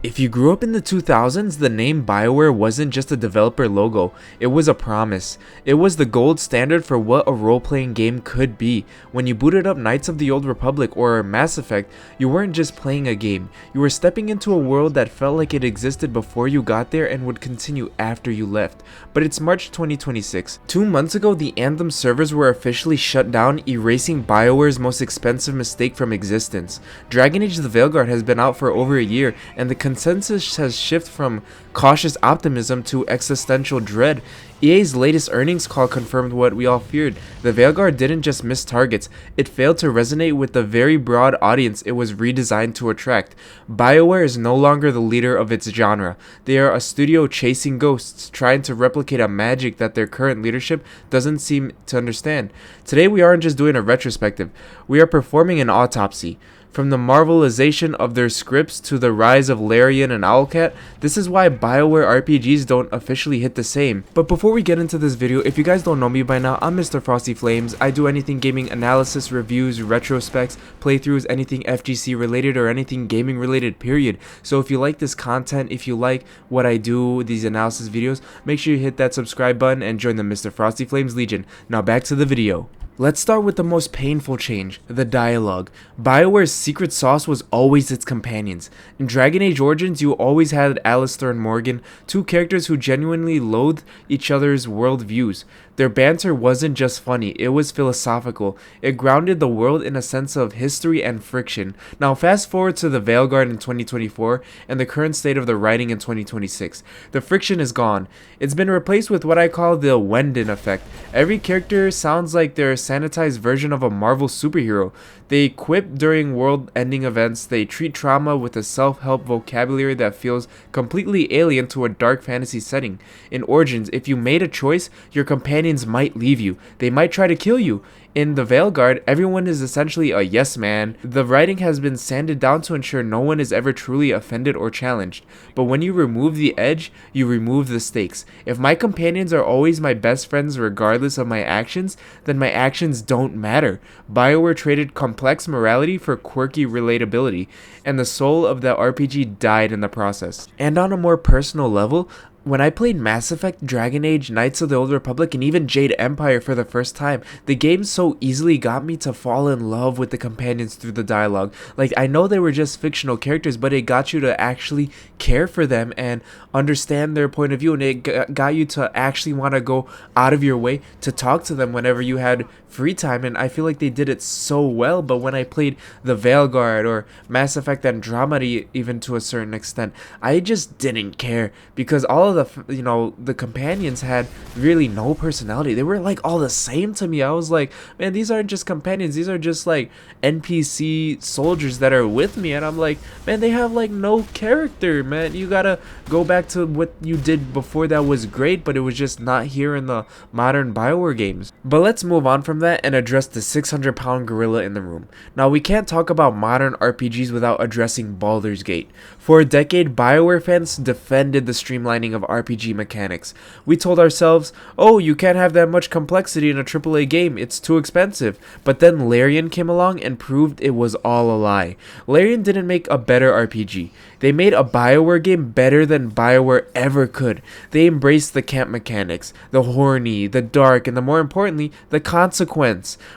If you grew up in the 2000s, the name BioWare wasn't just a developer logo, it was a promise. It was the gold standard for what a role-playing game could be. When you booted up Knights of the Old Republic or Mass Effect, you weren't just playing a game, you were stepping into a world that felt like it existed before you got there and would continue after you left. But it's March 2026. 2 months ago, the Anthem servers were officially shut down, erasing BioWare's most expensive mistake from existence. Dragon Age the Veilguard has been out for over a year, and the consensus has shifted from cautious optimism to existential dread. EA's latest earnings call confirmed what we all feared. The Veilguard didn't just miss targets, it failed to resonate with the very broad audience it was redesigned to attract. BioWare is no longer the leader of its genre. They are a studio chasing ghosts, trying to replicate a magic that their current leadership doesn't seem to understand. Today we aren't just doing a retrospective, we are performing an autopsy. From the marvelization of their scripts to the rise of Larian and Owlcat, this is why BioWare RPGs don't officially hit the same. But before we get into this video, if you guys don't know me by now, I'm MrFrostyFlamez. I do anything gaming analysis, reviews, retrospects, playthroughs, anything FGC related or anything gaming related, period. So if you like this content, if you like what I do, these analysis videos, make sure you hit that subscribe button and join the MrFrostyFlamez Legion. Now back to the video. Let's start with the most painful change, the dialogue. BioWare's secret sauce was always its companions. In Dragon Age Origins, you always had Alistair and Morgan, two characters who genuinely loathed each other's worldviews. Their banter wasn't just funny, it was philosophical. It grounded the world in a sense of history and friction. Now fast forward to the Veilguard in 2024 and the current state of the writing in 2026. The friction is gone. It's been replaced with what I call the Wendon effect. Every character sounds like they're a sanitized version of a Marvel superhero. They quip during world-ending events, they treat trauma with a self-help vocabulary that feels completely alien to a dark fantasy setting. In Origins, if you made a choice, your companions might leave you. They might try to kill you. In the Veilguard, everyone is essentially a yes man. The writing has been sanded down to ensure no one is ever truly offended or challenged. But when you remove the edge, you remove the stakes. If my companions are always my best friends regardless of my actions, then my actions don't matter. BioWare traded complex morality for quirky relatability, and the soul of the RPG died in the process. And on a more personal level, when I played Mass Effect, Dragon Age, Knights of the Old Republic, and even Jade Empire for the first time, the game so easily got me to fall in love with the companions through the dialogue. Like, I know they were just fictional characters, but it got you to actually care for them and understand their point of view, and it got you to actually want to go out of your way to talk to them whenever you had free time, and I feel like they did it so well. But when I played the Veilguard or Mass Effect Andromeda, even to a certain extent, I just didn't care because all of the companions had really no personality. They were like all the same to me. I was like, man, these aren't just companions, these are just like NPC soldiers that are with me. And I'm like, man, they have like no character, man. You gotta go back to what you did before that was great, but it was just not here in the modern BioWare games. But let's move on from that and address the 600-pound gorilla in the room. Now, we can't talk about modern RPGs without addressing Baldur's Gate. For a decade, BioWare fans defended the streamlining of RPG mechanics. We told ourselves, oh, you can't have that much complexity in a AAA game, it's too expensive. But then Larian came along and proved it was all a lie. Larian didn't make a better RPG. They made a BioWare game better than BioWare ever could. They embraced the camp mechanics, the horny, the dark, and more importantly, the consequence.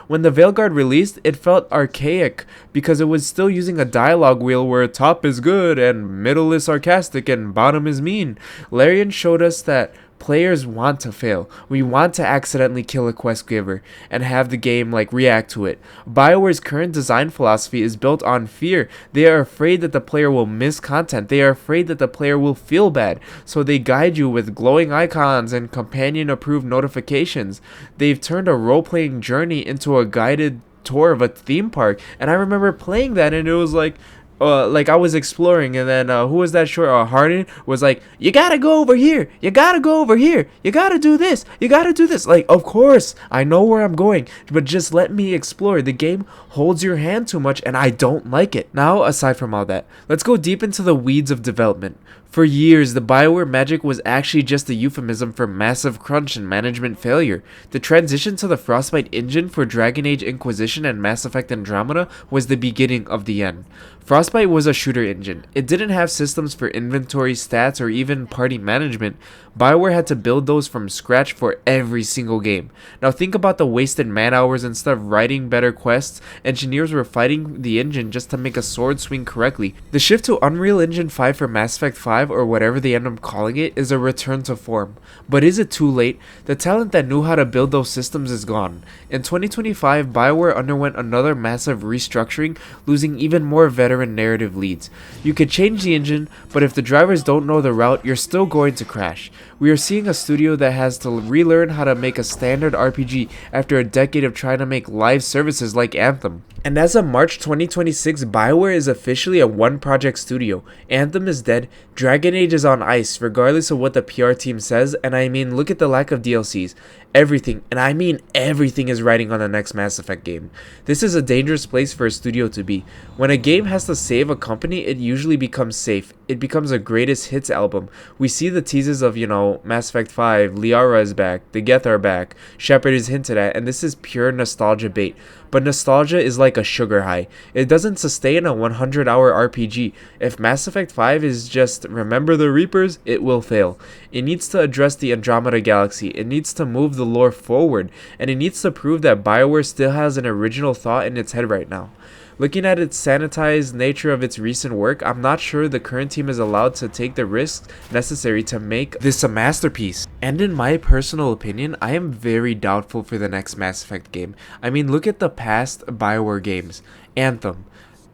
When the Veilguard released, it felt archaic because it was still using a dialogue wheel where top is good and middle is sarcastic and bottom is mean. Larian showed us that players want to fail. We want to accidentally kill a quest giver and have the game like react to it. BioWare's current design philosophy is built on fear. They are afraid that the player will miss content. They are afraid that the player will feel bad. So they guide you with glowing icons and companion approved notifications. They've turned a role-playing journey into a guided tour of a theme park. And I remember playing that and it was like I was exploring, and then who was that short? Hardin was like, you gotta go over here, you gotta go over here, you gotta do this, you gotta do this. Like, of course, I know where I'm going, but just let me explore. The game holds your hand too much, and I don't like it. Now, aside from all that, let's go deep into the weeds of development. For years, the BioWare Magic was actually just a euphemism for massive crunch and management failure. The transition to the Frostbite engine for Dragon Age Inquisition and Mass Effect Andromeda was the beginning of the end. Frostbite was a shooter engine. It didn't have systems for inventory, stats, or even party management. BioWare had to build those from scratch for every single game. Now think about the wasted man hours and stuff writing better quests. Engineers were fighting the engine just to make a sword swing correctly. The shift to Unreal Engine 5 for Mass Effect 5, or whatever they end up calling it, is a return to form. But is it too late? The talent that knew how to build those systems is gone. In 2025, BioWare underwent another massive restructuring, losing even more veteran narrative leads. You could change the engine, but if the drivers don't know the route, you're still going to crash. We are seeing a studio that has to relearn how to make a standard RPG after a decade of trying to make live services like Anthem. And as of March 2026, BioWare is officially a one-project studio. Anthem is dead, Dragon Age is on ice, regardless of what the PR team says, and I mean, look at the lack of DLCs. Everything, and I mean everything, is riding on the next Mass Effect game. This is a dangerous place for a studio to be. When a game has to save a company, it usually becomes safe. It becomes a greatest hits album. We see the teases of, Mass Effect 5, Liara is back, the Geth are back, Shepard is hinted at, and this is pure nostalgia bait. But nostalgia is like a sugar high. It doesn't sustain a 100-hour RPG. If Mass Effect 5 is just remember the Reapers, it will fail. It needs to address the Andromeda Galaxy. It needs to move the lore forward, and it needs to prove that BioWare still has an original thought in its head right now. Looking at its sanitized nature of its recent work, I'm not sure the current team is allowed to take the risks necessary to make this a masterpiece. And in my personal opinion, I am very doubtful for the next Mass Effect game. I mean, look at the past BioWare games. Anthem,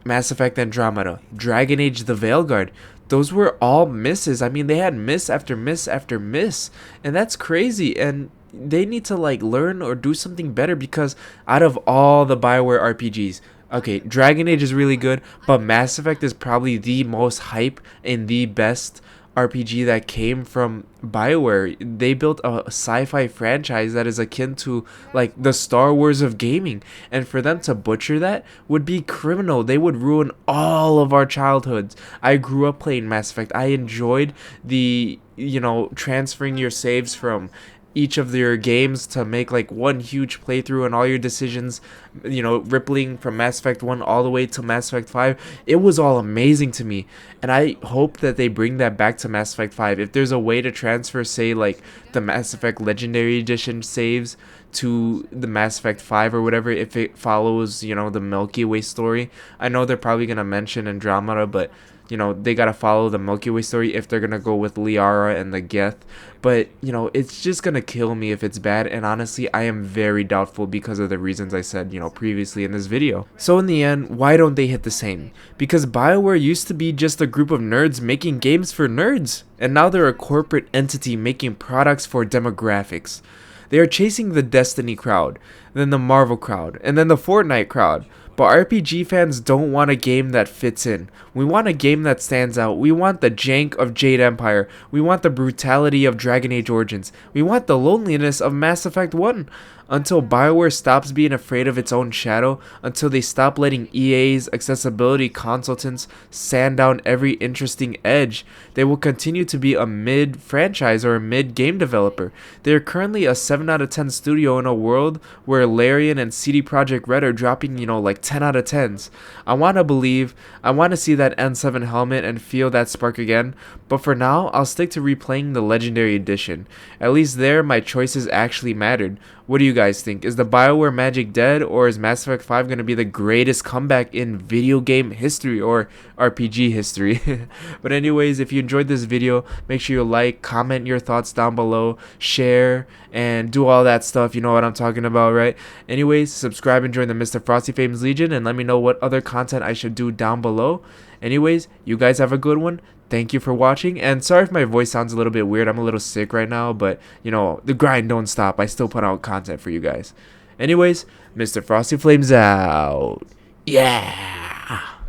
Mass Effect Andromeda, Dragon Age the Veilguard. Those were all misses. I mean, they had miss after miss after miss. And that's crazy. And they need to learn or do something better, because out of all the BioWare RPGs, okay, Dragon Age is really good, but Mass Effect is probably the most hype and the best RPG that came from BioWare. They built a sci-fi franchise that is akin to the Star Wars of gaming, and for them to butcher that would be criminal. They would ruin all of our childhoods. I grew up playing Mass Effect. I enjoyed the transferring your saves from each of your games to make one huge playthrough, and all your decisions, rippling from Mass Effect 1 all the way to Mass Effect 5. It was all amazing to me, and I hope that they bring that back to Mass Effect 5. If there's a way to transfer, say, the Mass Effect Legendary Edition saves to the Mass Effect 5 or whatever, if it follows, the Milky Way story. I know they're probably going to mention Andromeda, but they gotta follow the Milky Way story if they're gonna go with Liara and the Geth. But, it's just gonna kill me if it's bad, and honestly, I am very doubtful because of the reasons I said, previously in this video. So in the end, why don't they hit the same? Because BioWare used to be just a group of nerds making games for nerds, and now they're a corporate entity making products for demographics. They are chasing the Destiny crowd, then the Marvel crowd, and then the Fortnite crowd. But RPG fans don't want a game that fits in. We want a game that stands out. We want the jank of Jade Empire. We want the brutality of Dragon Age Origins. We want the loneliness of Mass Effect 1. Until BioWare stops being afraid of its own shadow, until they stop letting EA's accessibility consultants sand down every interesting edge, they will continue to be a mid-franchise or a mid-game developer. They are currently a 7 out of 10 studio in a world where Larian and CD Projekt Red are dropping, 10 out of 10s. I want to believe, I want to see that N7 helmet and feel that spark again, but for now, I'll stick to replaying the Legendary Edition. At least there, my choices actually mattered. What do you guys think? Is the BioWare Magic dead, or is Mass Effect 5 going to be the greatest comeback in video game history or RPG history? But anyways, if you enjoyed this video, make sure you like, comment your thoughts down below, share, and do all that stuff. You know what I'm talking about, right? Anyways, subscribe and join the MrFrostyFlamez Legion, and let me know what other content I should do down below. Anyways, you guys have a good one. Thank you for watching, and sorry if my voice sounds a little bit weird. I'm a little sick right now, but the grind don't stop. I still put out content for you guys. Anyways, MrFrostyFlamez out. Yeah.